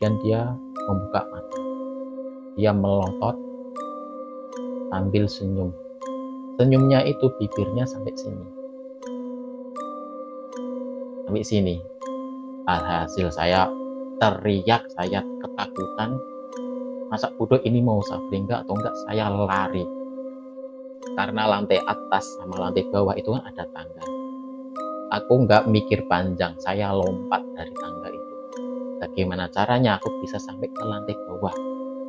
kemudian dia membuka mata. Dia melotot sambil senyum. Senyumnya itu bibirnya sampai sini. Sampai sini. Alhasil saya teriak, saya ketakutan. Masa bodoh ini mau Safri enggak atau enggak, saya lari. Karena lantai atas sama lantai bawah itu kan ada tangga. Aku nggak mikir panjang, saya lompat dari tangga itu. Bagaimana caranya aku bisa sampai ke lantai bawah?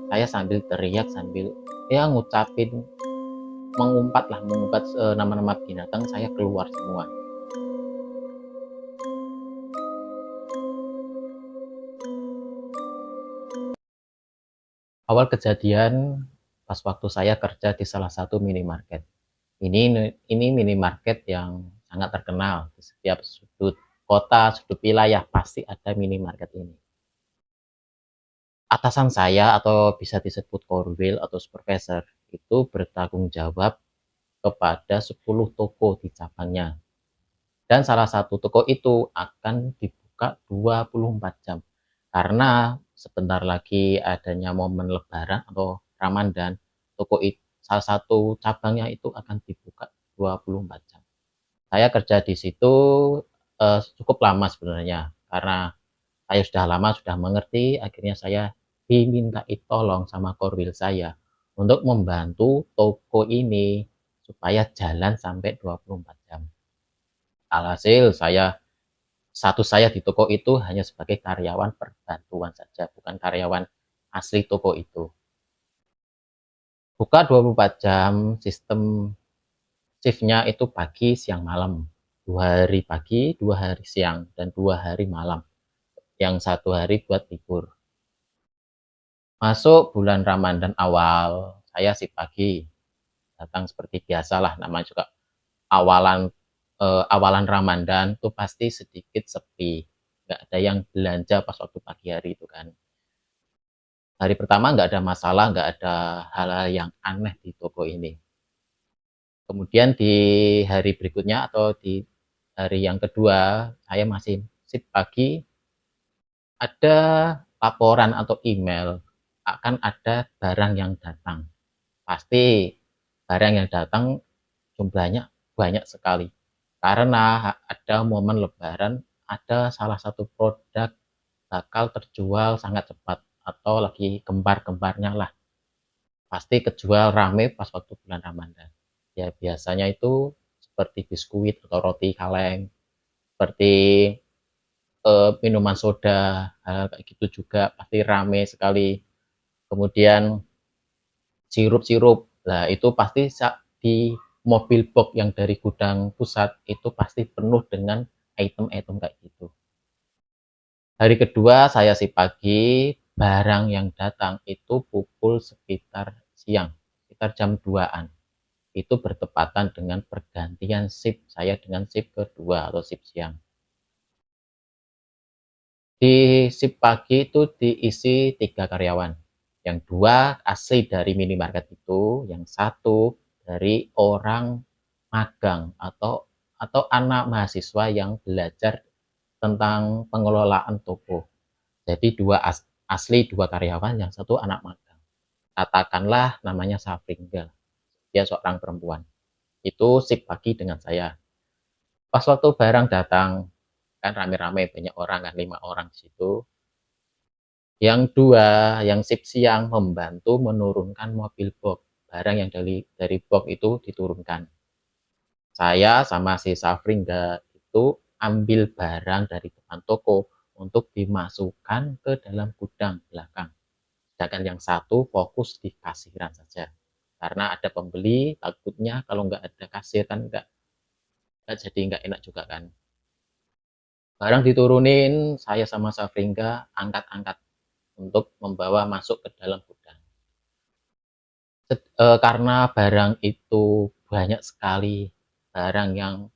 Saya sambil teriak, sambil ya ngucapin, mengumpat nama-nama binatang, saya keluar semua. Awal kejadian pas waktu saya kerja di salah satu minimarket. Ini minimarket yang sangat terkenal di setiap sudut kota, sudut wilayah pasti ada minimarket ini. Atasan saya atau bisa disebut korwil atau supervisor itu bertanggung jawab kepada 10 toko di cabangnya. Dan salah satu toko itu akan dibuka 24 jam. Karena sebentar lagi adanya momen lebaran atau Ramadan, toko itu salah satu cabangnya itu akan dibuka 24 jam. Saya kerja di situ cukup lama sebenarnya, karena saya sudah lama sudah mengerti, akhirnya saya dimintai tolong sama korwil saya untuk membantu toko ini supaya jalan sampai 24 jam. Alhasil status saya di toko itu hanya sebagai karyawan perbantuan saja, bukan karyawan asli toko itu. Buka 24 jam, sistem shiftnya itu pagi, siang, malam. 2 hari pagi, 2 hari siang, dan 2 hari malam. Yang 1 hari buat libur. Masuk bulan Ramadan awal, saya si pagi datang seperti biasalah, namanya juga awalan Ramadan tuh pasti sedikit sepi, nggak ada yang belanja pas waktu pagi hari itu kan. Hari pertama nggak ada masalah, nggak ada hal-hal yang aneh di toko ini. Kemudian di hari berikutnya atau di hari yang kedua, saya masih shift pagi, ada laporan atau email akan ada barang yang datang. Pasti barang yang datang jumlahnya banyak sekali. Karena ada momen lebaran, ada salah satu produk bakal terjual sangat cepat atau lagi gembar-gembarnya lah. Pasti kejual rame pas waktu bulan Ramadan. Ya biasanya itu seperti biskuit atau roti kaleng, seperti minuman soda, hal kayak gitu juga pasti rame sekali. Kemudian sirup-sirup, nah itu pasti di mobil box yang dari gudang pusat itu pasti penuh dengan item-item kayak gitu. Hari kedua saya si pagi, barang yang datang itu pukul sekitar siang, sekitar jam 2-an. Itu bertepatan dengan pergantian shift saya dengan shift kedua atau shift siang. Di shift pagi itu diisi 3 karyawan. Yang 2 asli dari minimarket itu, yang 1 dari orang magang atau anak mahasiswa yang belajar tentang pengelolaan toko. Jadi 2 asli, 2 karyawan, yang 1 anak magang. Katakanlah namanya Safringga. Dia seorang perempuan. Itu shift pagi dengan saya. Pas waktu barang datang, kan rame-rame banyak orang kan, 5 orang di situ. Yang 2, yang shift siang membantu menurunkan mobil box. Barang yang dari box itu diturunkan. Saya sama si Safringa itu ambil barang dari depan toko untuk dimasukkan ke dalam gudang belakang. Sedangkan yang 1 fokus di kasiran saja. Karena ada pembeli, takutnya kalau nggak ada kasir kan nggak jadi nggak enak juga kan. Barang diturunin, saya sama Safringa angkat-angkat untuk membawa masuk ke dalam gudang. Karena barang itu banyak sekali, barang yang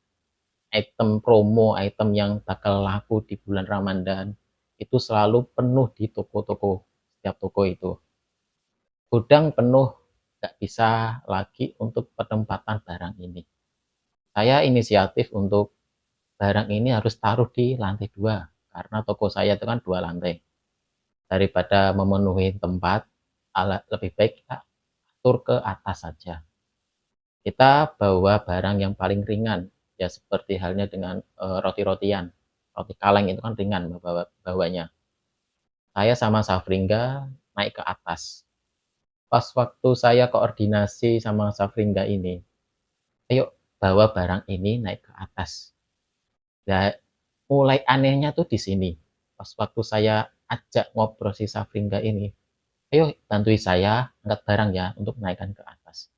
item promo, item yang bakal laku di bulan Ramadan, itu selalu penuh di toko-toko, setiap toko itu. Gudang penuh, nggak bisa lagi untuk penempatan barang ini. Saya inisiatif untuk barang ini harus taruh di lantai 2, karena toko saya itu kan 2 lantai. Daripada memenuhi tempat, lebih baik kita atur ke atas saja. Kita bawa barang yang paling ringan, ya seperti halnya dengan roti-rotian. Roti kaleng itu kan ringan bawanya. Saya sama Safringga naik ke atas. Pas waktu saya koordinasi sama Safringga ini, ayo bawa barang ini naik ke atas. Nah, mulai anehnya tuh di sini. Pas waktu saya ajak ngobrol si Safringga ini, ayo bantuin saya angkat barang ya untuk naikkan ke atas.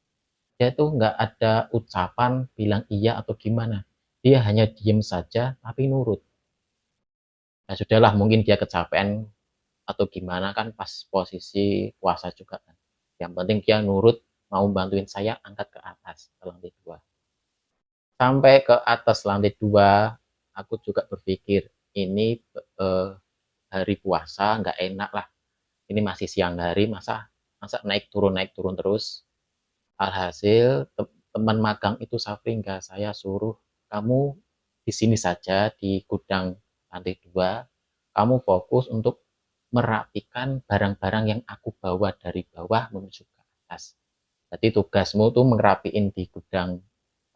Dia tuh nggak ada ucapan bilang iya atau gimana. Dia hanya diem saja tapi nurut. Ya sudahlah, mungkin dia kecapean atau gimana kan pas posisi puasa juga kan. Yang penting dia nurut mau bantuin saya angkat ke atas ke lantai 2. Sampai ke atas lantai 2, aku juga berpikir ini hari puasa nggak enak lah. Ini masih siang hari, masa masa naik turun terus. Alhasil teman magang itu Safringga saya suruh, kamu di sini saja di gudang lantai 2, kamu fokus untuk merapikan barang-barang yang aku bawa dari bawah menuju ke atas. Jadi tugasmu tuh ngerapiin di gudang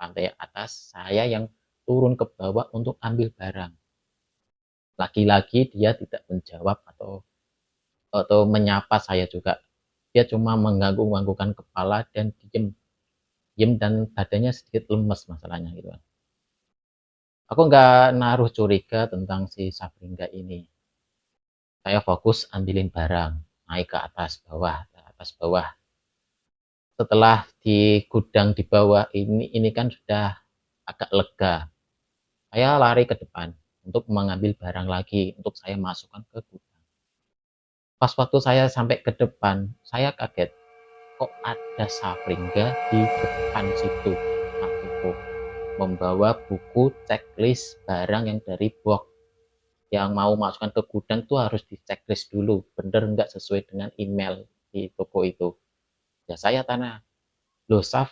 lantai atas, saya yang turun ke bawah untuk ambil barang. Lagi-lagi dia tidak menjawab atau menyapa saya juga. Dia cuma mengangguk-anggukkan kepala dan diem, diem dan badannya sedikit lemes masalahnya gitu kan. Aku nggak naruh curiga tentang si Safringga ini. Saya fokus ambilin barang, naik ke atas bawah, ke atas bawah. Setelah di gudang di bawah ini kan sudah agak lega. Saya lari ke depan untuk mengambil barang lagi untuk saya masukkan ke gudang. Pas waktu saya sampai ke depan, saya kaget. Kok ada Safringga di depan situ? Aku membawa buku checklist barang yang dari box yang mau masukkan ke gudang tuh harus di checklist dulu, bener nggak sesuai dengan email di toko itu. Ya saya tanya, loh Saf,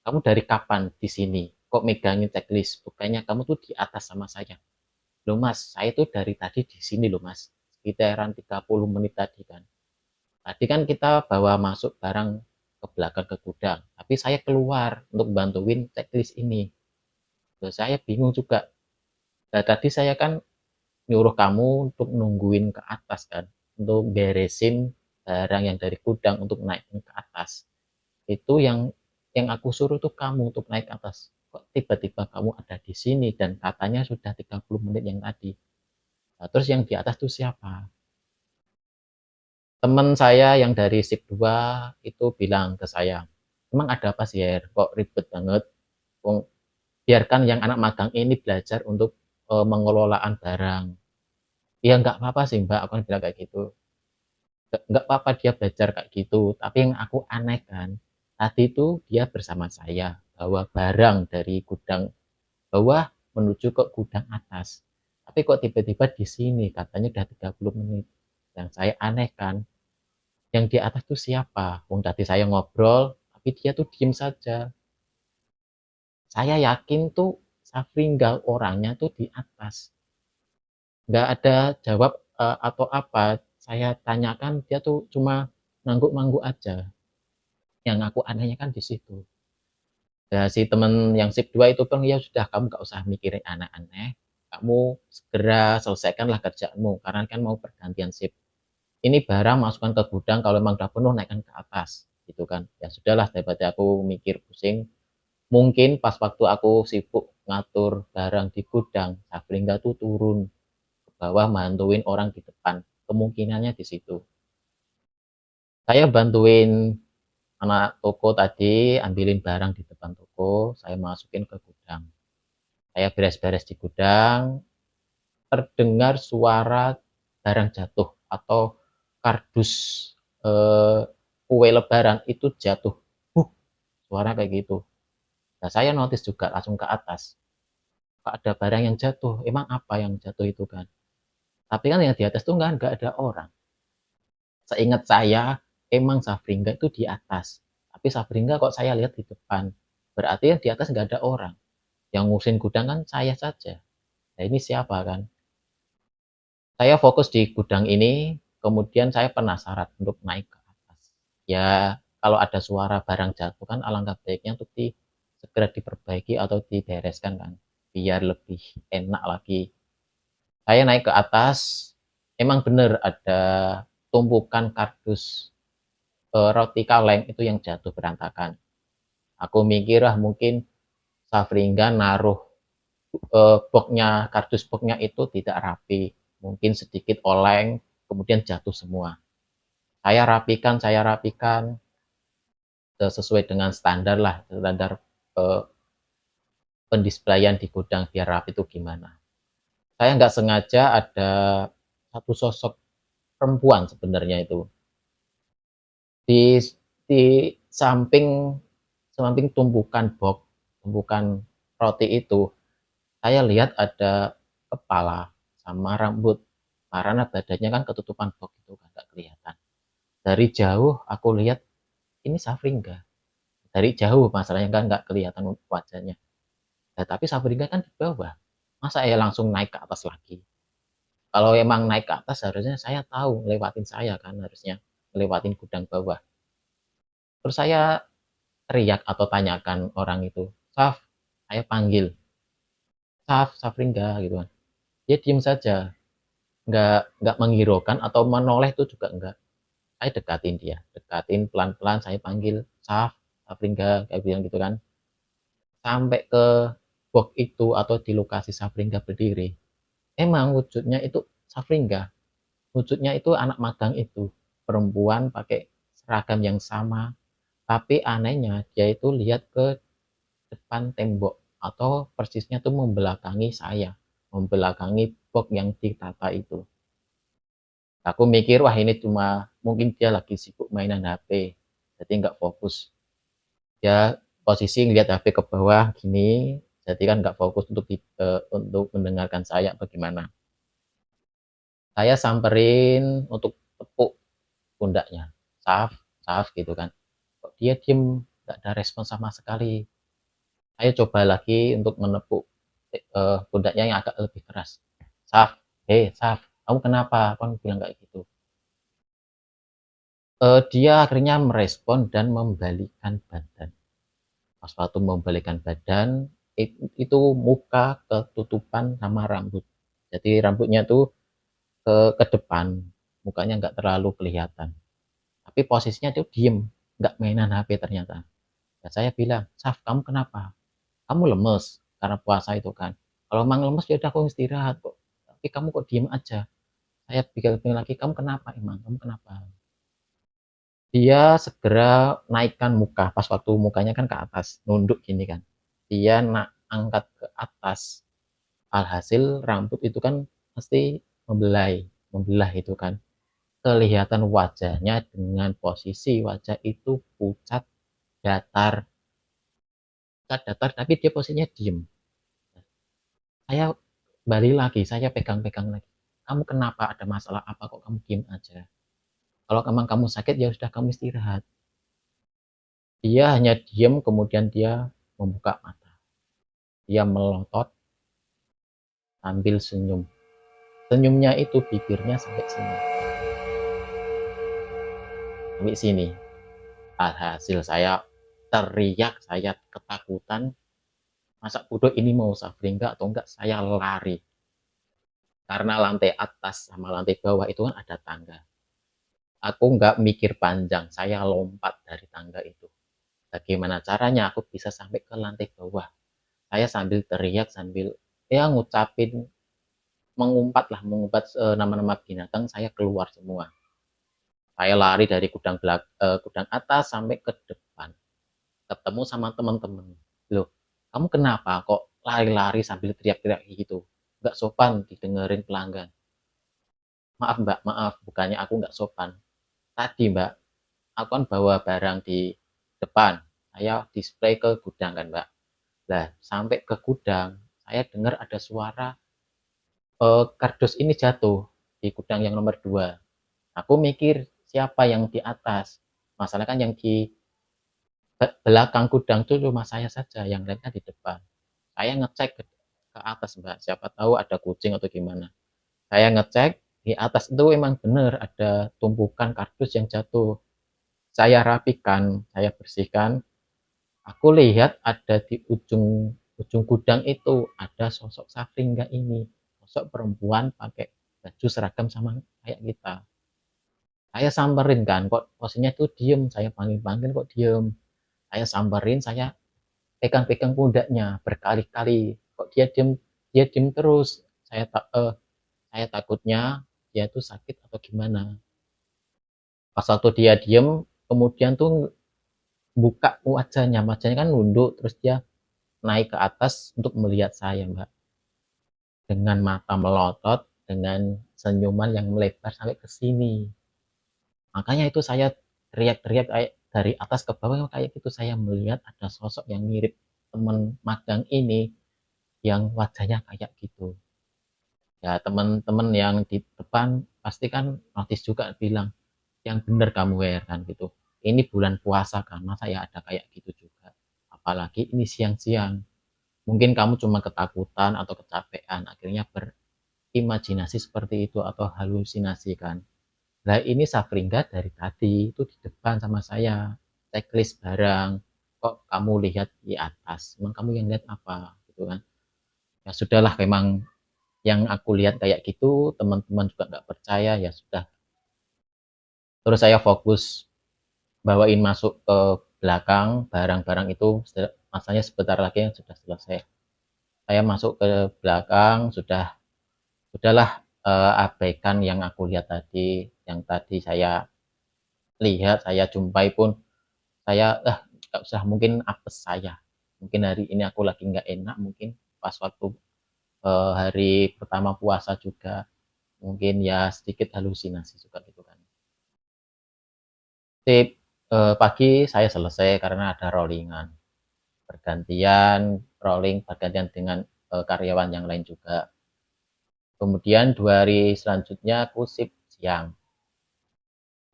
kamu dari kapan di sini? Kok megangin checklist? Bukannya kamu tuh di atas sama saya. Loh mas, saya tuh dari tadi di sini loh mas, sekitaran 30 menit tadi kan. Tadi kan kita bawa masuk barang ke belakang ke gudang, tapi saya keluar untuk bantuin checklist ini. Loh, saya bingung juga. Nah, tadi saya kan nyuruh kamu untuk nungguin ke atas kan, untuk beresin barang yang dari gudang untuk naikin ke atas. Itu yang aku suruh tuh kamu untuk naik ke atas. Kok tiba-tiba kamu ada di sini dan katanya sudah 30 menit yang tadi. Nah, terus yang di atas tuh siapa? Teman saya yang dari SIP 2 itu bilang ke saya, emang ada apa sih Her? Kok ribet banget? Biarkan yang anak magang ini belajar untuk mengelolaan barang. Ya nggak apa-apa sih mbak, aku kan bilang kayak gitu. Nggak apa-apa dia belajar kayak gitu. Tapi yang aku aneh kan, tadi itu dia bersama saya bawa barang dari gudang bawah menuju ke gudang atas. Tapi kok tiba-tiba di sini katanya udah 30 menit. Yang saya aneh kan, yang di atas tuh siapa? Wong tadi saya ngobrol, tapi dia tuh diem saja. Saya yakin tuh Safringga orangnya tuh di atas. Nggak ada jawab atau apa. Saya tanyakan, dia tuh cuma ngangguk-ngangguk aja. Yang aku anehnya kan di situ. Ya, si temen yang sip 2 itu pun ya sudah kamu nggak usah mikirin aneh-aneh. Kamu segera selesaikanlah kerjaanmu karena kan mau pergantian sip. Ini barang masukkan ke gudang kalau memang udah penuh naikkan ke atas gitu kan. Ya sudahlah daripada aku mikir pusing. Mungkin pas waktu aku sibuk ngatur barang di gudang, Safringga tuh turun ke bawah bantuin orang di depan. Kemungkinannya di situ. Saya bantuin anak toko tadi ambilin barang di depan toko, saya masukin ke gudang. Saya beres-beres di gudang, terdengar suara barang jatuh atau kardus kue lebaran itu jatuh. Suara kayak gitu. Nah, saya notice juga langsung ke atas. Kok ada barang yang jatuh? Emang apa yang jatuh itu kan? Tapi kan yang di atas tuh nggak ada orang. Seingat saya, emang Safringga itu di atas. Tapi Safringga kok saya lihat di depan. Berarti yang di atas nggak ada orang. Yang ngurusin gudang kan saya saja. Nah ini siapa kan? Saya fokus di gudang ini, Kemudian saya penasaran untuk naik ke atas. Ya, kalau ada suara barang jatuh kan alangkah baiknya untuk segera diperbaiki atau dibereskan kan, biar lebih enak lagi. Saya naik ke atas, emang bener ada tumpukan kardus roti kaleng itu yang jatuh berantakan. Aku mikir mungkin Safringa naruh boxnya, kardus boxnya itu tidak rapi, mungkin sedikit oleng, kemudian jatuh semua. Saya rapikan sesuai dengan standar lah, standar pendisplayan di gudang biar rapi itu gimana. Saya nggak sengaja ada satu sosok perempuan sebenarnya itu di samping samping tumpukan box, tumpukan roti itu. Saya lihat ada kepala sama rambut, karena badannya kan ketutupan box itu kan nggak kelihatan. Dari jauh aku lihat ini Safringa. Dari jauh masalahnya kan nggak kelihatan wajahnya. Nah, tapi Safringa kan di bawah. Masa saya langsung naik ke atas lagi? Kalau emang naik ke atas harusnya saya tahu lewatin saya kan harusnya lewatin gudang bawah. Terus saya teriak atau tanyakan orang itu, Saf, saya panggil, Safringa gitu kan. Dia diem saja, nggak menghiraukan atau menoleh itu juga enggak. Saya dekatin dia, dekatin pelan-pelan saya panggil, Safringa kayak bilang gitu kan. Sampai ke box itu atau di lokasi Safringa berdiri. Emang wujudnya itu Safringa. Wujudnya itu anak magang itu, perempuan pakai seragam yang sama, tapi anehnya dia itu lihat ke depan tembok atau persisnya tuh membelakangi saya, membelakangi box yang ditata itu. Aku mikir wah ini cuma mungkin dia lagi sibuk mainan HP, jadi nggak fokus. Dia posisi ngeliat HP ke bawah gini, jadi kan nggak fokus untuk mendengarkan saya bagaimana. Saya samperin untuk tepuk pundaknya, Saf, Saf gitu kan. Kok dia diem, nggak ada respon sama sekali. Saya coba lagi untuk menepuk pundaknya yang agak lebih keras. Saf, Saf, kamu kenapa? Aku bilang kayak gitu. Dia akhirnya merespon dan membalikkan badan. Pas waktu membalikkan badan, itu muka ketutupan sama rambut. Jadi rambutnya tuh ke depan, mukanya nggak terlalu kelihatan. Tapi posisinya tuh diem, nggak mainan HP ternyata. Dan saya bilang, Saf, kamu kenapa? Kamu lemes karena puasa itu kan. Kalau emang lemes ya udah aku istirahat kok. Tapi kamu kok diem aja. Saya pikir lagi, kamu kenapa emang? Kamu kenapa? Dia segera naikkan muka, pas waktu mukanya kan ke atas, nunduk gini kan. Dia angkat ke atas. Alhasil rambut itu kan pasti membelai, membelah itu kan. Kelihatan wajahnya dengan posisi wajah itu pucat, datar, pucat, datar, tapi dia posisinya diem. Saya balik lagi, saya pegang-pegang lagi. Kamu kenapa? Ada masalah apa kok kamu diem aja? Kalau memang kamu sakit ya sudah kamu istirahat. Dia hanya diem, kemudian dia membuka mata. Dia melotot sambil senyum. Senyumnya itu bibirnya sampai sini. Sampai sini. Alhasil saya teriak, saya ketakutan. Masa bodoh ini mau Safringa atau enggak? Saya lari. Karena lantai atas sama lantai bawah itu kan ada tangga. Aku nggak mikir panjang, saya lompat dari tangga itu. Bagaimana caranya aku bisa sampai ke lantai bawah? Saya sambil teriak, sambil ya ngucapin, mengumpat nama-nama binatang, saya keluar semua. Saya lari dari gudang atas sampai ke depan, ketemu sama teman-teman. Loh, kamu kenapa kok lari-lari sambil teriak-teriak gitu? Nggak sopan didengerin pelanggan. Maaf mbak, maaf, bukannya aku nggak sopan. Tadi mbak, aku kan bawa barang di depan, saya display ke gudang kan mbak. Lah, sampai ke gudang, saya dengar ada suara kardus ini jatuh di gudang yang nomor 2. Aku mikir siapa yang di atas. Masalah kan yang di belakang gudang itu cuma saya saja, yang lainnya di depan. Saya ngecek ke atas mbak, siapa tahu ada kucing atau gimana. Saya ngecek Di atas itu emang bener ada tumpukan kardus yang jatuh. Saya rapikan, saya bersihkan. Aku lihat ada di ujung ujung gudang itu ada sosok Safringga ini, sosok perempuan pakai baju seragam sama kayak kita. Saya samperin kan, kok posisinya tuh diem, saya panggil-panggil kok diem. Saya samperin, saya pegang-pegang pundaknya berkali-kali. Kok dia diem terus. Saya takutnya dia tuh sakit atau gimana. Pas waktu dia diem, kemudian tuh buka wajahnya kan nunduk, terus dia naik ke atas untuk melihat saya, Mbak. Dengan mata melotot, dengan senyuman yang melebar sampai ke sini. Makanya itu saya teriak-teriak kayak dari atas ke bawah kayak gitu, saya melihat ada sosok yang mirip teman magang ini yang wajahnya kayak gitu. Ya teman-teman yang di depan pasti kan notice juga bilang, yang bener kamu wear kan gitu. Ini bulan puasa kan, masa ya ada kayak gitu juga. Apalagi ini siang-siang. Mungkin kamu cuma ketakutan atau kecapean, akhirnya berimajinasi seperti itu atau halusinasi kan. Nah ini Safringga dari tadi itu di depan sama saya, checklist barang. Kok kamu lihat di atas? Emang kamu yang lihat apa? Gitu kan. Ya sudahlah, memang yang aku lihat kayak gitu, teman-teman juga nggak percaya, ya sudah. Terus saya fokus bawain masuk ke belakang barang-barang itu, masanya sebentar lagi yang sudah selesai. Saya masuk ke belakang, sudahlah, abaikan yang aku lihat tadi, yang tadi saya lihat, saya jumpai pun saya nggak usah, mungkin apes saya. Mungkin hari ini aku lagi nggak enak, mungkin pas waktu hari pertama puasa juga, mungkin ya sedikit halusinasi juga gitu kan. Tip pagi saya selesai karena ada rollingan, bergantian rolling, bergantian dengan karyawan yang lain juga. Kemudian 2 hari selanjutnya aku shift siang.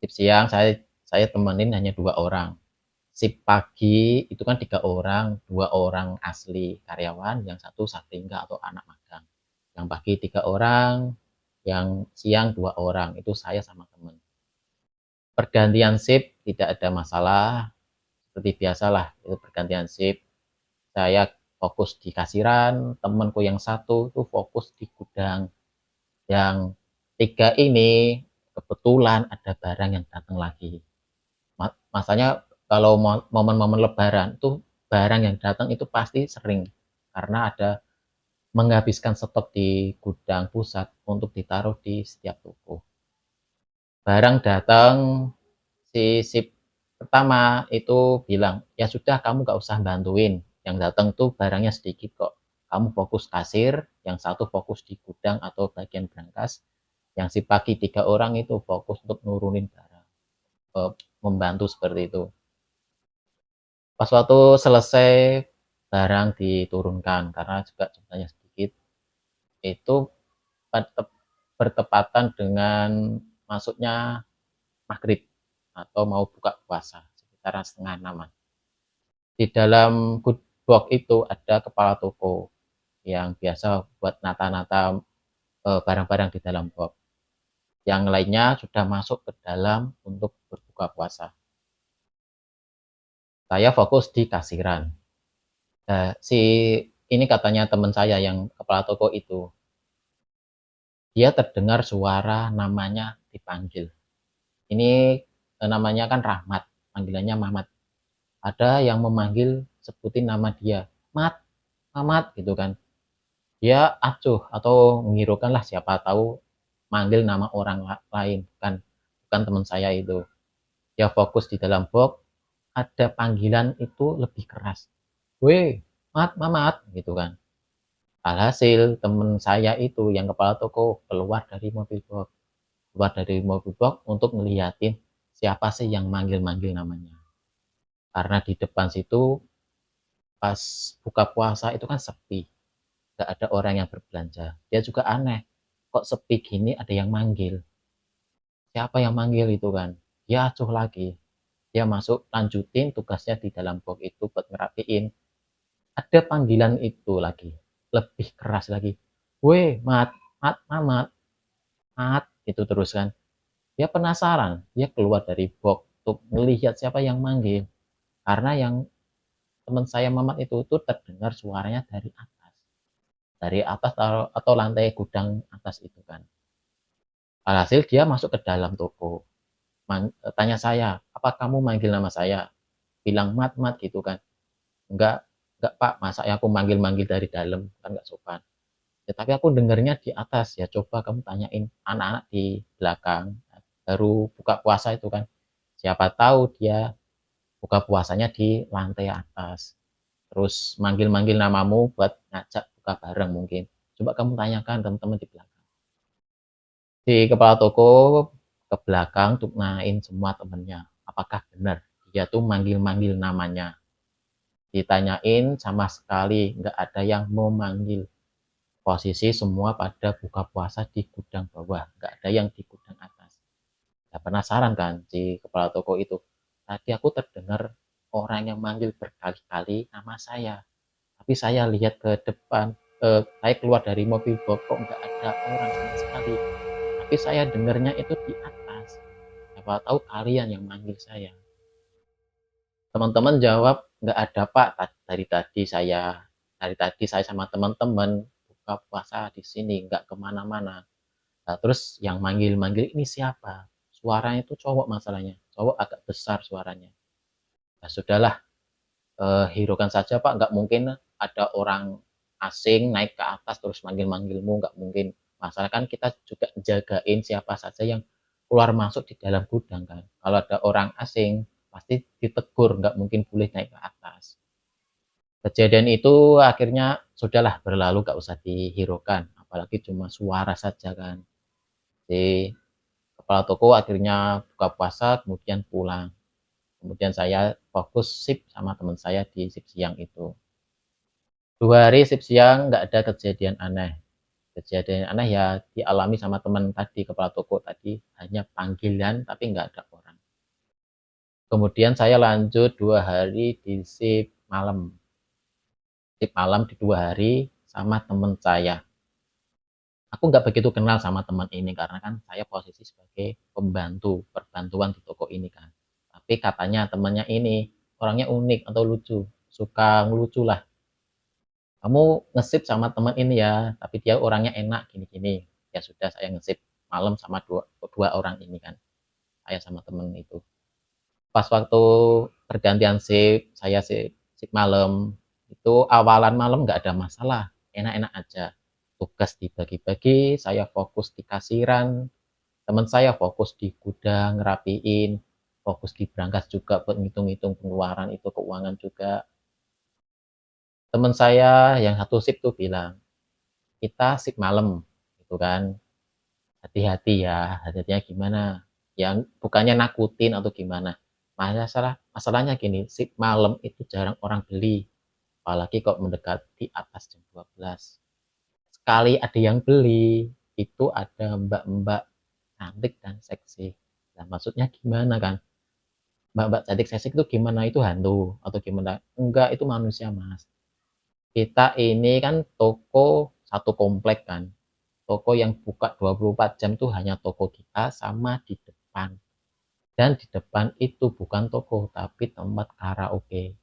Shift siang saya temenin hanya 2 orang. Shift pagi itu kan 3 orang, 2 orang asli karyawan, yang satu Safringga atau anak magang. Yang pagi 3 orang, yang siang 2 orang, itu saya sama temen. Pergantian shift tidak ada masalah, seperti biasalah itu pergantian shift. Saya fokus di kasiran, temanku yang satu itu fokus di gudang. Yang 3 ini kebetulan ada barang yang datang lagi. Masanya kalau momen-momen lebaran tuh barang yang datang itu pasti sering, karena ada menghabiskan stok di gudang pusat untuk ditaruh di setiap toko. Barang datang, si sip pertama itu bilang, ya sudah kamu gak usah bantuin, yang datang tuh barangnya sedikit kok, kamu fokus kasir, yang satu fokus di gudang atau bagian brankas, yang si pagi 3 orang itu fokus untuk nurunin barang, membantu seperti itu. Pas waktu selesai barang diturunkan karena juga jumlahnya sedikit, itu bertepatan dengan masuknya maghrib atau mau buka puasa sekitar setengah 6. Di dalam good box itu ada kepala toko yang biasa buat nata-nata barang-barang di dalam box. Yang lainnya sudah masuk ke dalam untuk berbuka puasa. Saya fokus di kasiran. Si ini katanya teman saya yang kepala toko itu, dia terdengar suara namanya dipanggil. Ini namanya kan Rahmat, panggilannya Mamat. Ada yang memanggil, sebutin nama dia, Mat, Mamat gitu kan. Dia acuh atau menghiraukan lah, siapa tahu manggil nama orang lain, bukan teman saya itu. Dia fokus di dalam box, ada panggilan itu lebih keras. Weh, Mat, Mamat gitu kan. Alhasil teman saya itu yang kepala toko keluar dari mobil box untuk ngeliatin siapa sih yang manggil-manggil namanya. Karena di depan situ pas buka puasa itu kan sepi, gak ada orang yang berbelanja. Dia juga aneh, kok sepi gini ada yang manggil. Siapa yang manggil itu kan? Dia acuh lagi. Dia masuk, lanjutin tugasnya di dalam box itu buat ngerapiin. Ada panggilan itu lagi, lebih keras lagi. Weh, Mat, Mat, Mamat, Mat, itu terus kan. Dia penasaran, dia keluar dari box untuk melihat siapa yang manggil. Karena yang teman saya Mamat itu terdengar suaranya dari atas atau lantai gudang atas itu kan. Alhasil dia masuk ke dalam toko, tanya saya, apa kamu manggil nama saya? Bilang mat mat gitu kan. Enggak pak, masa aku manggil-manggil dari dalam, kan enggak sopan. Ya, tapi aku dengarnya di atas, ya coba kamu tanyain anak-anak di belakang, baru buka puasa itu kan. Siapa tahu dia buka puasanya di lantai atas. Terus manggil-manggil namamu buat ngajak buka bareng mungkin. Coba kamu tanyakan teman-teman di belakang. Si kepala toko ke belakang untuk nanyain semua temennya. Apakah benar dia tuh manggil-manggil namanya. Ditanyain sama sekali nggak ada yang mau manggil. Posisi semua pada buka puasa di gudang bawah, nggak ada yang di gudang atas. Ya penasaran kan si kepala toko itu. Tadi aku terdengar orang yang manggil berkali-kali nama saya. Tapi saya lihat ke depan, saya keluar dari mobil box kok nggak ada orang sama sekali. Tapi saya dengarnya itu di atas. Siapa tahu kalian yang manggil saya. Teman-teman jawab nggak ada pak. Dari tadi saya sama teman-teman buka puasa di sini nggak kemana-mana. Nah, terus yang manggil-manggil ini siapa? Suaranya itu cowok masalahnya. Cowok agak besar suaranya. Nah, sudahlah, hiraukan saja Pak. Nggak mungkin ada orang asing naik ke atas terus manggil-manggilmu. Nggak mungkin. Masalah kan kita juga jagain siapa saja yang keluar masuk di dalam gudang kan. Kalau ada orang asing, pasti ditegur. Nggak mungkin boleh naik ke atas. Kejadian itu akhirnya sudahlah berlalu, nggak usah dihiraukan. Apalagi cuma suara saja kan. Jadi kepala toko akhirnya buka puasa kemudian pulang, kemudian saya fokus sip sama teman saya di sip siang itu. 2 hari sip siang nggak ada kejadian aneh ya dialami sama teman tadi, kepala toko tadi, hanya panggilan tapi nggak ada orang. Kemudian saya lanjut 2 hari di sip malam di 2 hari sama teman saya. Aku nggak begitu kenal sama teman ini karena kan saya posisi sebagai pembantu perbantuan di toko ini kan. Tapi katanya temannya ini orangnya unik atau lucu, suka ngelucu lah. Kamu ngesip sama teman ini ya, tapi dia orangnya enak gini-gini. Ya sudah saya ngesip malam sama dua orang ini kan, saya sama teman itu. Pas waktu pergantian sip, saya sip malam, itu awalan malam nggak ada masalah, enak-enak aja. Tugas dibagi-bagi, saya fokus di kasiran, teman saya fokus di gudang, ngerapiin, fokus di berangkas juga buat ngitung-ngitung pengeluaran itu, keuangan juga. Teman saya yang satu sip tuh bilang, kita sip malam, gitu kan. Hati-hati ya, hati-hatinya gimana? Yang bukannya nakutin atau gimana. Masalahnya gini, sip malam itu jarang orang beli. Apalagi kok mendekati atas jam 12. Sekali ada yang beli, itu ada mbak-mbak cantik dan seksi. Nah, maksudnya gimana kan? Mbak-mbak cantik seksi itu gimana? Itu hantu atau gimana? Enggak, itu manusia, Mas. Kita ini kan toko satu komplek kan. Toko yang buka 24 jam tuh hanya toko kita sama di depan. Dan di depan itu bukan toko, tapi tempat karaoke.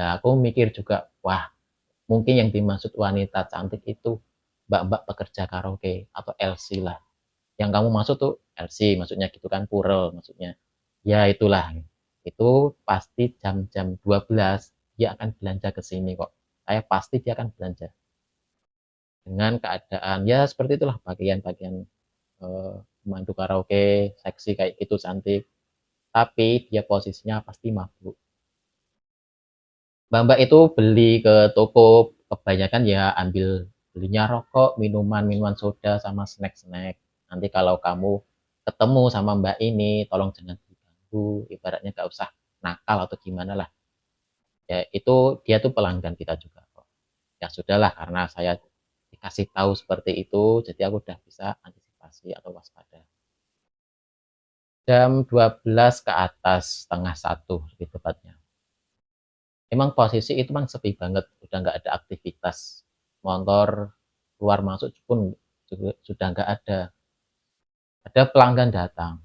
Nah, aku mikir juga, wah, mungkin yang dimaksud wanita cantik itu mbak-mbak pekerja karaoke atau LC lah. Yang kamu maksud tuh LC, maksudnya gitu kan, purel maksudnya. Ya itulah. Itu pasti jam-jam 12 dia akan belanja ke sini kok. Saya pasti dia akan belanja. Dengan keadaan ya seperti itulah, bagian-bagian pemandu karaoke seksi kayak gitu cantik, tapi dia posisinya pasti mabuk. Mbak-mbak itu beli ke toko kebanyakan ya ambil belinya rokok, minuman soda sama snack-snack. Nanti kalau kamu ketemu sama mbak ini tolong jangan diganggu, ibaratnya gak usah nakal atau gimana lah. Ya itu dia tuh pelanggan kita juga kok. Ya sudahlah, karena saya dikasih tahu seperti itu jadi aku udah bisa antisipasi atau waspada. Jam 12 ke atas, setengah satu lebih tepatnya. Emang posisi itu memang sepi banget, udah nggak ada aktivitas. Motor keluar masuk pun juga sudah nggak ada. Ada pelanggan datang.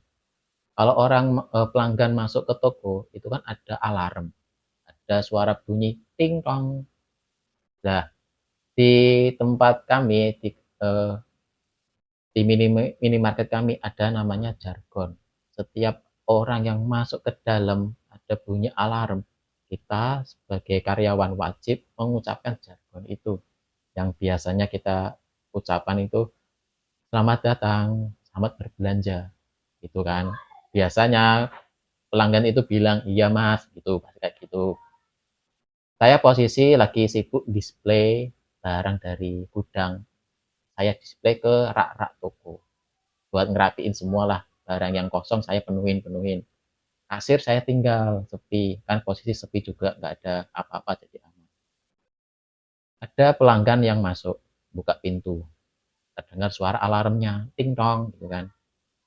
Kalau orang pelanggan masuk ke toko, itu kan ada alarm, ada suara bunyi ting tong. Nah, di tempat kami di minimarket kami ada namanya jargon. Setiap orang yang masuk ke dalam ada bunyi alarm, kita sebagai karyawan wajib mengucapkan jargon itu. Yang biasanya kita ucapan itu selamat datang, selamat berbelanja, gitu kan. Biasanya pelanggan itu bilang iya mas, gitu, kayak gitu. Saya posisi lagi sibuk display barang dari gudang. Saya display ke rak-rak toko buat ngerapiin semualah barang yang kosong saya penuhin. Kasir saya tinggal sepi, kan posisi sepi juga nggak ada apa-apa jadi aman. Ada pelanggan yang masuk, buka pintu, terdengar suara alarmnya, ting tong gitu kan.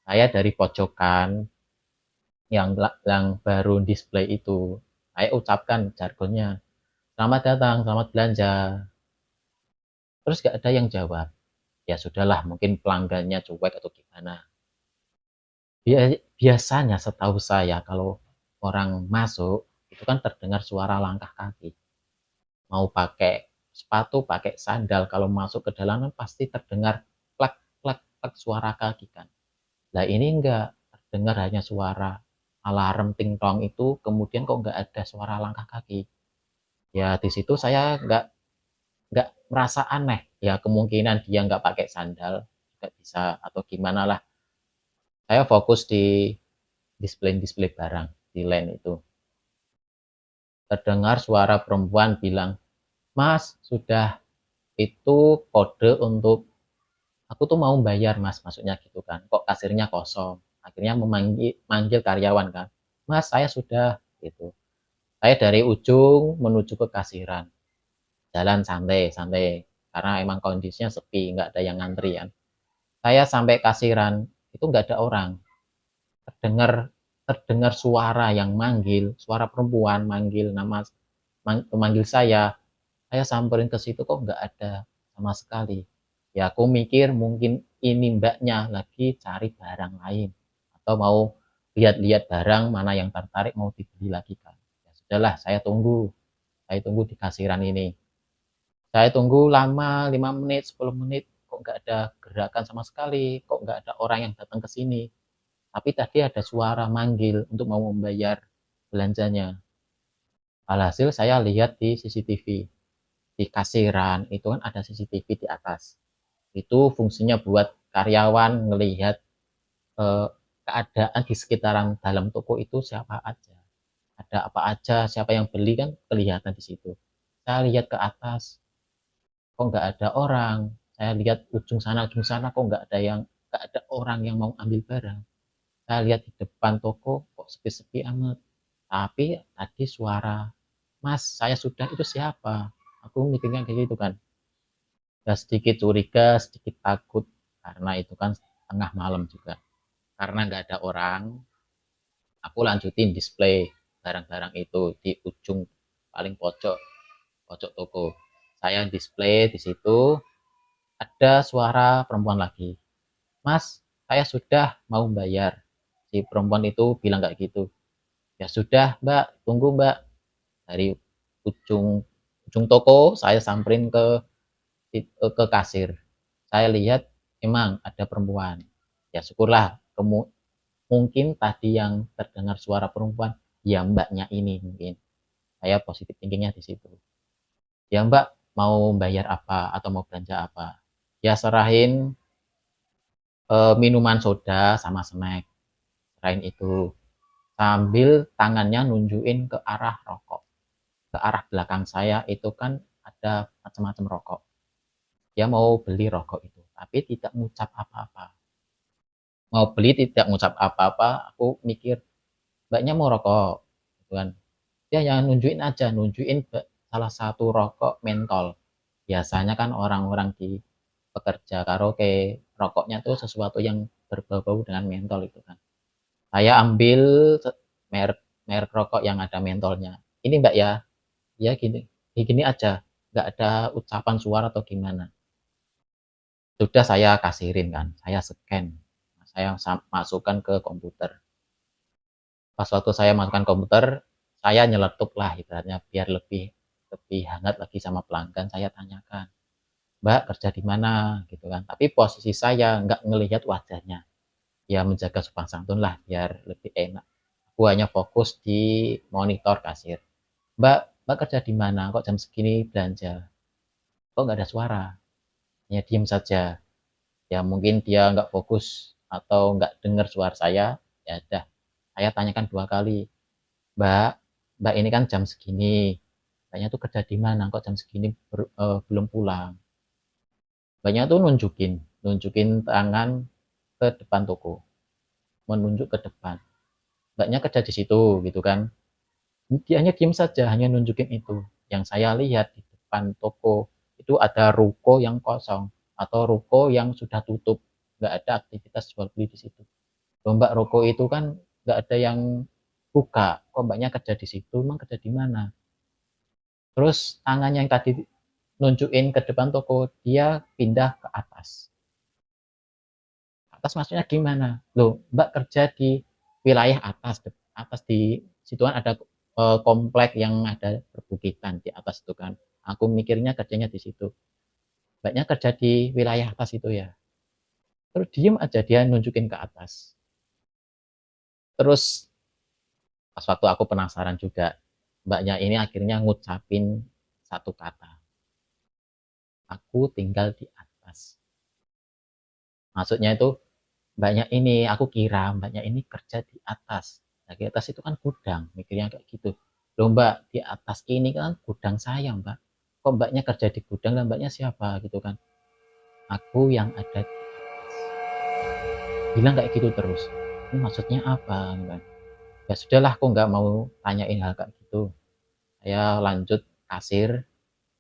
Saya dari pojokan yang baru display itu, saya ucapkan jargonnya, selamat datang, selamat belanja. Terus gak ada yang jawab. Ya sudahlah, mungkin pelanggannya cuek atau gimana. Biasanya setahu saya kalau orang masuk itu kan terdengar suara langkah kaki. Mau pakai sepatu, pakai sandal, kalau masuk ke dalam kan pasti terdengar plak plak plak suara kaki kan. Lah ini enggak, terdengar hanya suara alarm ting tong itu, kemudian kok enggak ada suara langkah kaki. Ya di situ saya enggak merasa aneh. Ya kemungkinan dia enggak pakai sandal juga bisa atau gimana lah. Saya fokus di display-display barang di line itu. Terdengar suara perempuan bilang, Mas, sudah itu kode untuk aku tuh mau bayar mas, maksudnya gitu kan. Kok kasirnya kosong? Akhirnya memanggil karyawan kan. Mas, saya sudah gitu. Saya dari ujung menuju ke kasiran. Jalan santai-santai karena emang kondisinya sepi, nggak ada yang ngantri kan. Saya sampai kasiran itu nggak ada orang. Terdengar terdengar suara yang manggil, suara perempuan manggil nama memanggil saya samperin ke situ kok nggak ada sama sekali. Ya aku mikir mungkin ini mbaknya lagi cari barang lain atau mau lihat-lihat barang mana yang tertarik mau dibeli lagi kan. Ya sudahlah, saya tunggu di kasiran ini. Saya tunggu lama, 5 menit, 10 menit, kok nggak ada gerakan sama sekali, kok nggak ada orang yang datang ke sini. Tapi tadi ada suara manggil untuk mau membayar belanjanya. Alhasil saya lihat di CCTV, di kasiran itu kan ada CCTV di atas. Itu fungsinya buat karyawan ngelihat eh, keadaan di sekitaran dalam toko itu siapa aja. Ada apa aja, siapa yang beli kan kelihatan di situ. Saya lihat ke atas, kok nggak ada orang. Saya lihat ujung sana kok nggak ada orang yang mau ambil barang. Saya lihat di depan toko kok sepi-sepi amat. Tapi tadi suara, Mas, saya sudah itu siapa? Aku mikirnya kayak gitu kan. Ya sedikit curiga, sedikit takut karena itu kan tengah malam juga. Karena nggak ada orang, aku lanjutin display barang-barang itu di ujung paling pojok pojok toko. Saya display di situ, ada suara perempuan lagi. Mas, saya sudah mau bayar. Si perempuan itu bilang kayak gitu. Ya sudah, Mbak, tunggu Mbak. Dari ujung ujung toko saya samperin ke kasir. Saya lihat emang ada perempuan. Ya syukurlah, mungkin tadi yang terdengar suara perempuan, ya mbaknya ini mungkin. Saya positif thinkingnya di situ. Ya mbak, mau bayar apa atau mau belanja apa? Ya serahin minuman soda sama snack. Serahin itu. Sambil tangannya nunjukin ke arah rokok. Ke arah belakang saya itu kan ada macam-macam rokok. Dia mau beli rokok itu, tapi tidak mengucap apa-apa. Mau beli tidak mengucap apa-apa, aku mikir, mbaknya mau rokok, gitu kan. Ya yang nunjukin aja, nunjukin salah satu rokok mentol. Biasanya kan orang-orang di pekerja karaoke, rokoknya tuh sesuatu yang berbau-bau dengan mentol itu kan. Saya ambil merek merek rokok yang ada mentolnya. Ini mbak ya, ya gini, gini aja, nggak ada ucapan suara atau gimana. Sudah saya kasirin kan, saya scan, saya masukkan ke komputer. Pas waktu saya masukkan komputer, saya nyeletuk lah ibaratnya biar lebih lebih hangat lagi sama pelanggan. Saya tanyakan, Mbak kerja di mana gitu kan. Tapi posisi saya nggak ngelihat wajahnya. Ya menjaga sopan santun lah biar lebih enak. Aku hanya fokus di monitor kasir. Mbak kerja di mana? Kok jam segini belanja? Kok nggak ada suara? Hanya diem saja. Ya mungkin dia nggak fokus atau nggak dengar suara saya. Ya udah, saya tanyakan 2 kali. Mbak, Mbak ini kan jam segini. Mbaknya tuh kerja di mana? Kok jam segini belum pulang? Mbaknya tuh nunjukin tangan ke depan toko, menunjuk ke depan. Mbaknya kerja di situ gitu kan. Dia hanya diem saja, hanya nunjukin itu. Yang saya lihat di depan toko itu ada ruko yang kosong atau ruko yang sudah tutup, nggak ada aktivitas jual beli di situ. Loh, Mbak, ruko itu kan nggak ada yang buka, kok Mbaknya kerja di situ, emang kerja di mana? Terus tangannya yang tadi nunjukin ke depan toko, dia pindah ke atas. Atas maksudnya gimana? Loh, Mbak kerja di wilayah atas, atas di situ kan ada komplek yang ada perbukitan di atas itu kan. Aku mikirnya kerjanya di situ. Mbaknya kerja di wilayah atas itu ya. Terus diem aja dia nunjukin ke atas. Terus pas waktu aku penasaran juga, mbaknya ini akhirnya ngucapin satu kata. Aku tinggal di atas. Maksudnya itu mbaknya ini, aku kira mbaknya ini kerja di atas. Nah, di atas itu kan gudang, mikirnya kayak gitu. Loh mbak, di atas ini kan gudang saya mbak. Kok mbaknya kerja di gudang dan mbaknya siapa gitu kan. Aku yang ada di atas. Bilang kayak gitu terus. Ini maksudnya apa kan? Ya sudahlah, aku nggak mau tanyain hal kayak gitu. Saya lanjut kasir.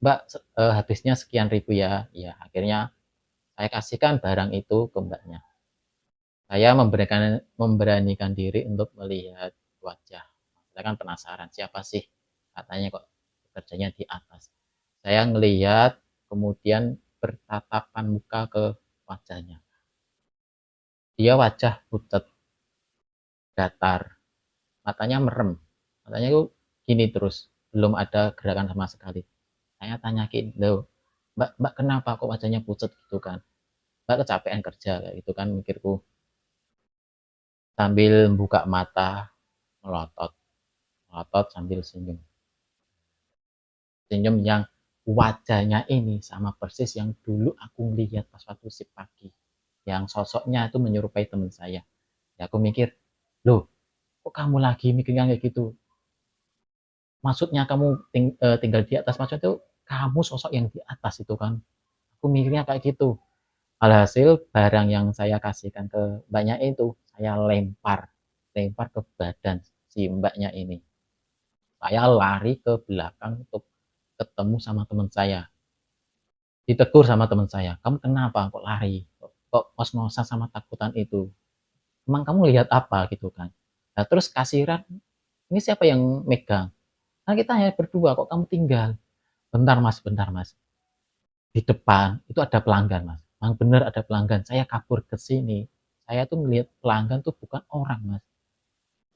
Mbak, habisnya sekian ribu ya. Ya, akhirnya saya kasihkan barang itu ke mbaknya. Saya memberanikan diri untuk melihat wajah. Saya kan penasaran siapa sih katanya kok kerjanya di atas. Saya ngelihat kemudian bertatapan muka ke wajahnya. Dia wajah pucat, datar, matanya merem. Matanya itu gini terus, belum ada gerakan sama sekali. Saya tanyakin, loh, mbak kenapa kok wajahnya pucat gitu kan? Mbak kecapean kerja kayak gitu kan mikirku sambil buka mata melotot melotot sambil senyum. Senyum yang wajahnya ini sama persis yang dulu aku lihat pas waktu sip pagi. Yang sosoknya itu menyerupai teman saya. Ya aku mikir, loh kok kamu lagi mikirnya kayak gitu? Maksudnya kamu tinggal di atas, maksudnya itu kamu sosok yang di atas itu kan. Aku mikirnya kayak gitu. Alhasil barang yang saya kasihkan ke mbaknya itu, saya lempar ke badan si mbaknya ini. Saya lari ke belakang untuk ketemu sama teman saya. Ditegur sama teman saya, kamu kenapa kok lari, kok ngos-ngosan sama takutan itu, emang kamu lihat apa gitu kan. Nah terus kasiran ini siapa yang megang, kan kita hanya berdua kok kamu tinggal. Bentar mas, di depan itu ada pelanggan mas, yang bener ada pelanggan, saya kabur ke sini. Saya tuh ngelihat pelanggan tuh bukan orang mas,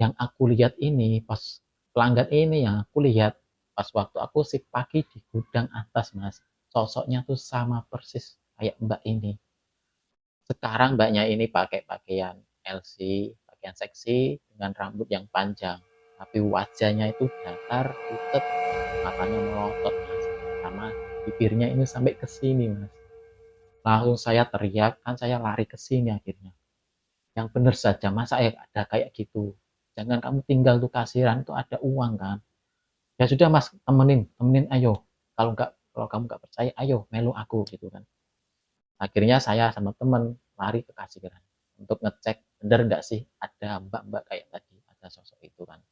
yang aku lihat ini pas pelanggan ini yang aku lihat pas waktu aku sip pagi di gudang atas mas, sosoknya tuh sama persis kayak mbak ini. Sekarang mbaknya ini pakai pakaian LC, pakaian seksi dengan rambut yang panjang, tapi wajahnya itu datar, pucat, matanya melotot mas, sama bibirnya ini sampai ke sini mas. Langsung saya teriak, kan saya lari ke sini akhirnya. Yang benar saja, masa ya ada kayak gitu. Jangan kamu tinggal tuh kasiran itu ada uang kan. Ya sudah mas, temenin ayo. Kalau kamu nggak percaya, ayo melu aku gitu kan. Akhirnya saya sama temen lari ke kasiran untuk ngecek bener nggak sih ada mbak-mbak kayak tadi, ada sosok itu kan.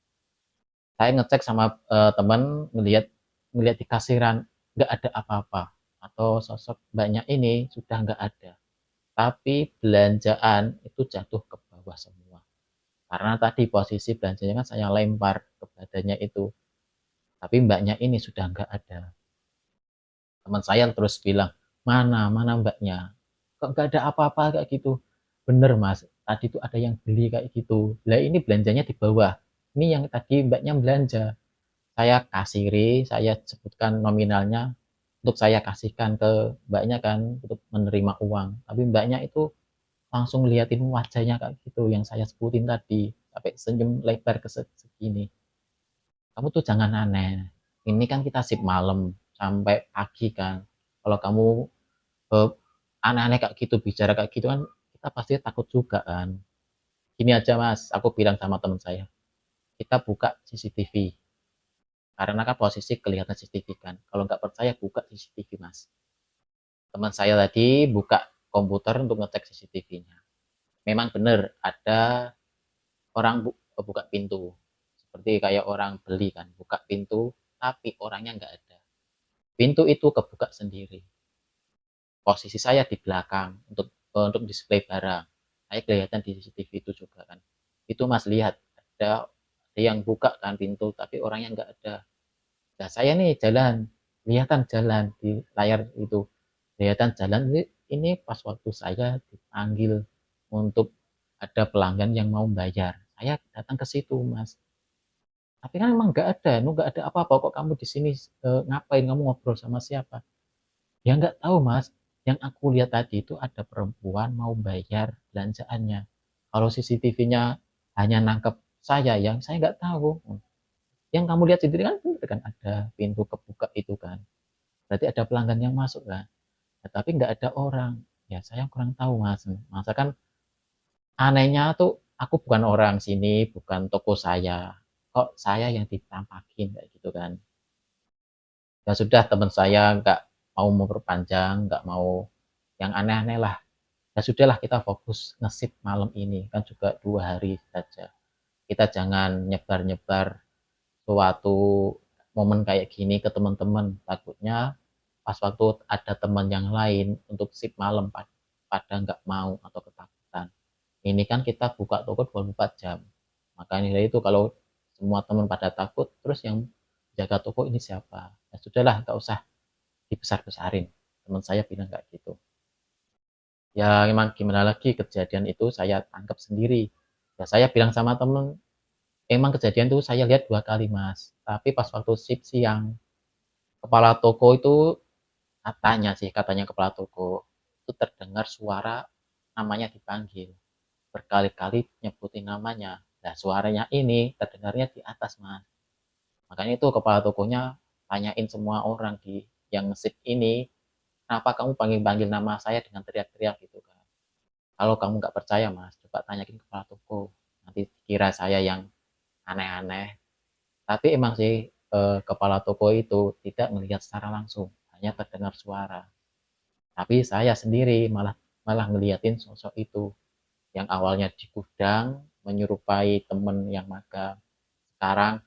Saya ngecek sama temen, ngelihat ngelihat di kasiran nggak ada apa-apa atau sosok mbaknya ini sudah nggak ada. Tapi belanjaan itu jatuh ke bawah semua. Karena tadi posisi belanjanya kan saya lempar ke badannya itu. Tapi mbaknya ini sudah nggak ada. Teman saya terus bilang, mana mbaknya? Kok nggak ada apa-apa kayak gitu. Bener mas, tadi tuh ada yang beli kayak gitu. Lah ini belanjanya di bawah. Ini yang tadi Mbaknya belanja. Saya kasiri, saya sebutkan nominalnya untuk saya kasihkan ke Mbaknya kan untuk menerima uang. Tapi Mbaknya itu langsung liatin wajahnya kayak gitu yang saya sebutin tadi sampai senyum lebar ke segini. Kamu tuh jangan aneh. Ini kan kita sip malam sampai pagi kan. Kalau kamu eh, aneh-aneh kayak gitu, bicara kayak gitu kan kita pasti takut juga kan. Gini aja mas, aku bilang sama teman saya, kita buka CCTV. Karena kan posisi kelihatan CCTV kan. Kalau nggak percaya buka CCTV mas. Teman saya tadi buka komputer untuk ngecek CCTV-nya. Memang benar ada orang buka pintu. Seperti kayak orang beli kan, buka pintu, tapi orangnya nggak ada. Pintu itu kebuka sendiri. Posisi saya di belakang untuk display barang. Saya kelihatan di CCTV itu juga kan. Itu mas lihat ada yang buka kan pintu, tapi orangnya nggak ada. Nah saya nih jalan, kelihatan jalan di layar itu, kelihatan jalan ini pas waktu saya dipanggil untuk ada pelanggan yang mau bayar. Saya datang ke situ mas. Tapi kan emang nggak ada, nu nggak ada apa-apa kok kamu di sini ngapain kamu ngobrol sama siapa? Ya nggak tahu mas. Yang aku lihat tadi itu ada perempuan mau bayar belanjaannya. Kalau CCTV-nya hanya nangkep saya, yang saya nggak tahu. Yang kamu lihat sendiri kan bener kan ada pintu kebuka itu kan. Berarti ada pelanggan yang masuk kan. Ya, tapi nggak ada orang. Ya saya kurang tahu mas. Masa kan anehnya tuh aku bukan orang sini, bukan toko saya. Kok saya yang ditampakin kayak gitu kan. Ya sudah teman saya nggak mau memperpanjang, nggak mau yang aneh-aneh lah. Ya sudahlah kita fokus ngesip malam ini kan juga 2 hari saja. Kita jangan nyebar-nyebar suatu momen kayak gini ke teman-teman. Takutnya pas waktu ada teman yang lain untuk sip malam pada nggak mau atau ketakutan. Ini kan kita buka toko 24 jam. Makanya itu kalau semua teman pada takut, terus yang jaga toko ini siapa? Ya sudahlah, nggak usah dibesar-besarin. Teman saya bilang kayak gitu. Ya memang gimana lagi kejadian itu saya tangkap sendiri. Ya saya bilang sama temen, emang kejadian itu saya lihat 2 kali mas. Tapi pas waktu shift siang, kepala toko itu katanya kepala toko itu terdengar suara namanya dipanggil. Berkali-kali nyebutin namanya. Nah suaranya ini terdengarnya di atas mas. Makanya itu kepala tokonya tanyain semua orang di yang shift ini, kenapa kamu panggil-panggil nama saya dengan teriak-teriak gitu kan. Kalau kamu nggak percaya mas, coba tanyakin kepala toko. Nanti kira saya yang aneh-aneh. Tapi emang sih kepala toko itu tidak melihat secara langsung, hanya terdengar suara. Tapi saya sendiri malah malah ngeliatin sosok itu yang awalnya di gudang menyerupai temen yang magang. Sekarang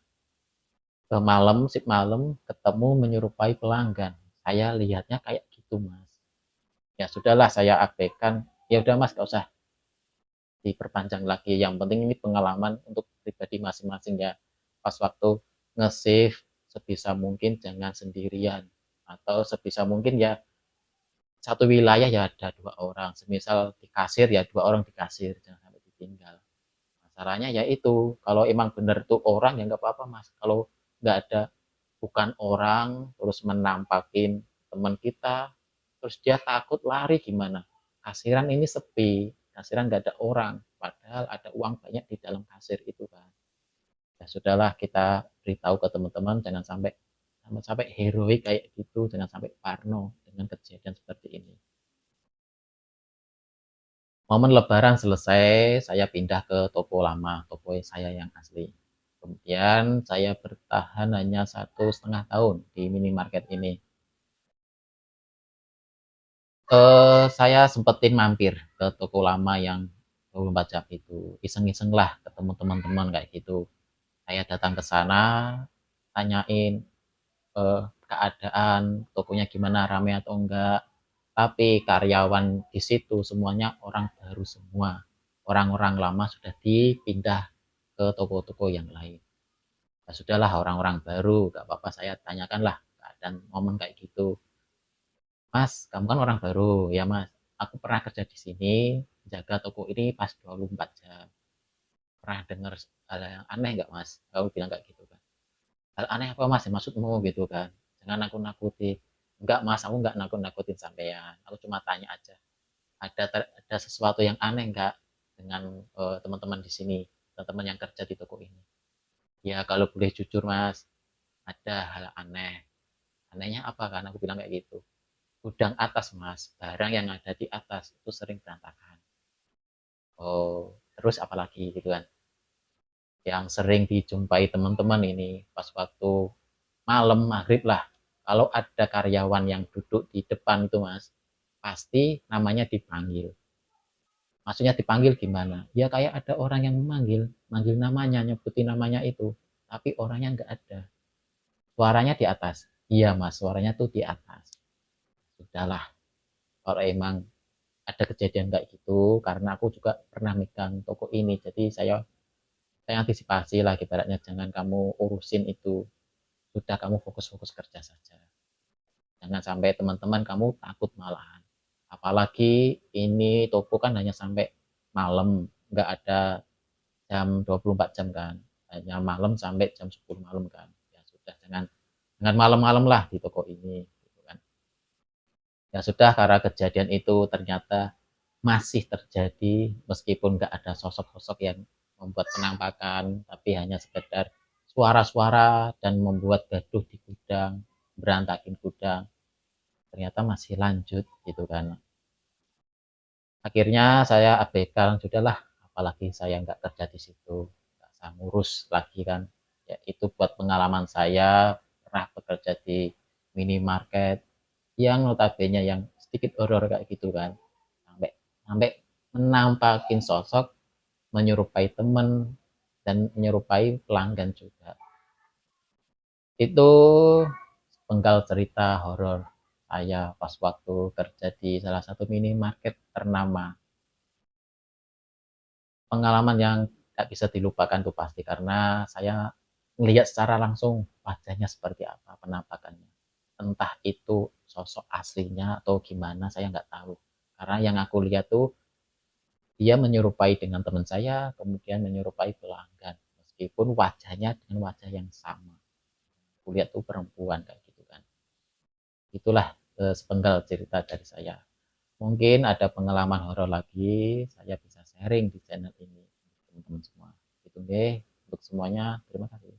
ke malam, sip malam ketemu menyerupai pelanggan. Saya lihatnya kayak gitu mas. Ya sudahlah saya abaikan. Ya udah mas, gak usah diperpanjang lagi. Yang penting ini pengalaman untuk pribadi masing-masing ya. Pas waktu nge-save sebisa mungkin jangan sendirian atau sebisa mungkin ya satu wilayah ya ada 2 orang. Semisal di kasir ya 2 orang di kasir, jangan sampai ditinggal. Masalahnya ya itu kalau emang bener tuh orang ya nggak apa-apa mas. Kalau nggak ada bukan orang terus menampakin teman kita terus dia takut lari gimana, kasiran ini sepi, kasiran nggak ada orang padahal ada uang banyak di dalam kasir itu kan. Ya sudahlah kita beritahu ke teman-teman jangan sampai sampai heroik kayak gitu, jangan sampai parno dengan kejadian seperti ini. Momen lebaran selesai saya pindah ke toko lama, toko saya yang asli. Kemudian saya bertahan hanya 1,5 tahun di minimarket ini. Saya sempetin mampir ke toko lama yang 24 jam itu, iseng-iseng lah ketemu teman-teman kayak gitu. Saya datang ke sana, tanyain keadaan tokonya gimana, rame atau enggak. Tapi karyawan di situ semuanya orang baru semua. Orang-orang lama sudah dipindah ke toko-toko yang lain. Ya sudahlah orang-orang baru, gak apa-apa saya tanyakan lah keadaan momen kayak gitu. Mas, kamu kan orang baru, ya mas. Aku pernah kerja di sini. jaga toko ini pas 24 jam. Pernah dengar hal yang aneh nggak mas? Kamu bilang kayak gitu kan. Hal aneh apa mas? Maksudmu gitu kan. Jangan nakut-nakuti. Enggak mas, aku nggak nakut-nakutin sampean. Aku cuma tanya aja. Ada sesuatu yang aneh nggak dengan teman-teman di sini, teman-teman yang kerja di toko ini? Ya kalau boleh jujur mas, ada hal aneh. Anehnya apa kan? Aku bilang kayak gitu. Gudang atas mas, barang yang ada di atas itu sering berantakan. Oh, terus apalagi gitu kan? Yang sering dijumpai teman-teman ini pas waktu malam maghrib lah. Kalau ada karyawan yang duduk di depan itu mas, pasti namanya dipanggil. Maksudnya dipanggil gimana? Ya kayak ada orang yang memanggil, manggil namanya, nyebutin namanya itu, tapi orangnya nggak ada. Suaranya di atas. Iya mas, suaranya tuh di atas. Sudahlah, kalau emang ada kejadian kayak gitu, karena aku juga pernah megang toko ini, jadi saya antisipasi lah, ibaratnya jangan kamu urusin itu, sudah kamu fokus-fokus kerja saja. Jangan sampai teman-teman kamu takut malahan. Apalagi ini toko kan hanya sampai malam, nggak ada jam 24 jam kan. Hanya malam sampai jam 10 malam kan. Ya sudah, jangan malam-malam lah di toko ini. Gitu kan. Ya sudah, karena kejadian itu ternyata masih terjadi meskipun nggak ada sosok-sosok yang membuat penampakan, tapi hanya sekedar suara-suara dan membuat gaduh di gudang, berantakin gudang, ternyata masih lanjut gitu kan. Akhirnya saya abaikan, sudahlah, apalagi saya nggak kerja di situ, nggak usah ngurus lagi kan. Ya itu buat pengalaman saya pernah bekerja di minimarket yang notabene yang sedikit horor kayak gitu kan, sampai sampai menampakin sosok menyerupai teman dan menyerupai pelanggan juga. Itu penggal cerita horor saya pas waktu kerja di salah satu minimarket ternama. Pengalaman yang nggak bisa dilupakan tuh pasti, karena saya melihat secara langsung wajahnya seperti apa, penampakannya. Entah itu sosok aslinya atau gimana, saya nggak tahu. Karena yang aku lihat tuh dia menyerupai dengan teman saya, kemudian menyerupai pelanggan, meskipun wajahnya dengan wajah yang sama. Aku lihat tuh perempuan kayak gitu kan. Itulah sepenggal cerita dari saya. Mungkin ada pengalaman horor lagi, saya bisa sharing di channel ini teman-teman semua. Itu deh untuk semuanya. Terima kasih.